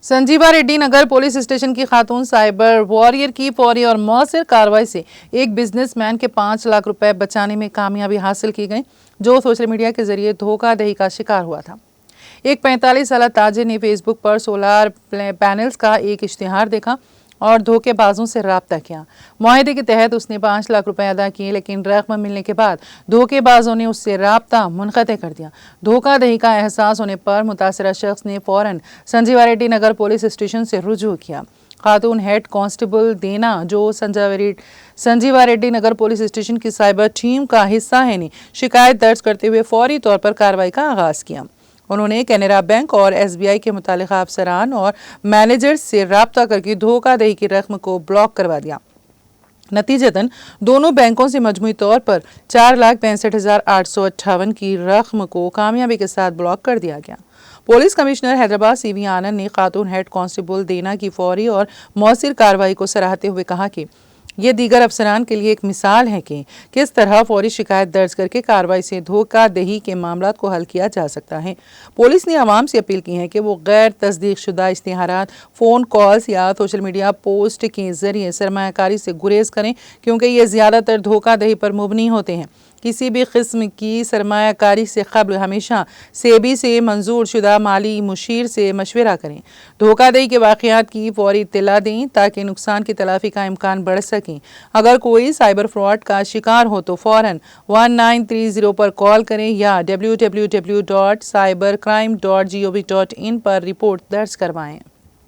संजीवा रेड्डी नगर police station की खातून cyber warrior की फौरी और मौसर कार्रवाई से एक बिजनेसमैन के 5 लाख रुपए बचाने में कामयाबी हासिल की गई, जो सोशल मीडिया के जरिए धोखाधड़ी का शिकार हुआ था। एक 45 साल ताजिर ने फेसबुक पर सोलर पैनल्स का एक इश्तिहार देखा और धोखेबाजों से राब्ता किया। मुआहदे के तहत उसने 5 लाख रुपए अदा किए, लेकिन रकम मिलने के बाद धोखेबाजों ने उससे राब्ता मुनक़ते कर दिया। धोखाधड़ी का एहसास होने पर मुतासरा शख्स ने फौरन संजीवा रेड्डी नगर पुलिस स्टेशन से रुजू किया। खातून हेड कांस्टेबल देना, जो संजीवा रेड्डी नगर पुलिस स्टेशन की साइबर टीम का हिस्सा है, ने शिकायत दर्ज करते हुए फौरी तौर पर कार्रवाई का आगाज किया। उन्होंने कैनरा बैंक और SBI के मुतालिका अफसरान और मैनेजर से राब्ता करके धोखाधड़ी की रकम को ब्लॉक करवा दिया। नतीजतन दोनों बैंकों से मजमूई तौर पर 4,65,858 की रकम को कामयाबी के साथ ब्लॉक कर दिया गया। पुलिस कमिश्नर हैदराबाद CV आनंद ने खातून हेड कांस्टेबल देना की फौरी और मौसर कार्रवाई को सराहते हुए कहा कि ये दीगर अफसरान के लिए एक मिसाल है कि किस तरह फौरी शिकायत दर्ज करके कार्रवाई से धोखाधड़ी के मामलों को हल किया जा सकता है। पुलिस ने आवाम से अपील की है कि वो गैर तस्दीक शुदा इश्तिहारात, फ़ोन कॉल्स या सोशल मीडिया पोस्ट के जरिए सरमायाकारी से गुरेज करें, क्योंकि ये ज़्यादातर धोखाधड़ी पर मुबनी होते हैं। किसी भी किस्म की सरमायाकारी से कबल हमेशा सेबी से मंजूर शुदा माली मुशीर से मशवरा करें। धोखाधड़ी के वाक़यात की फौरी इत्तला दें ताकि नुकसान की तलाफ़ी का इम्कान बढ़ सके। अगर कोई साइबर फ्रॉड का शिकार हो तो फ़ौरन 1930 पर कॉल करें या www.cybercrime.gov.in पर रिपोर्ट दर्ज करवाएं।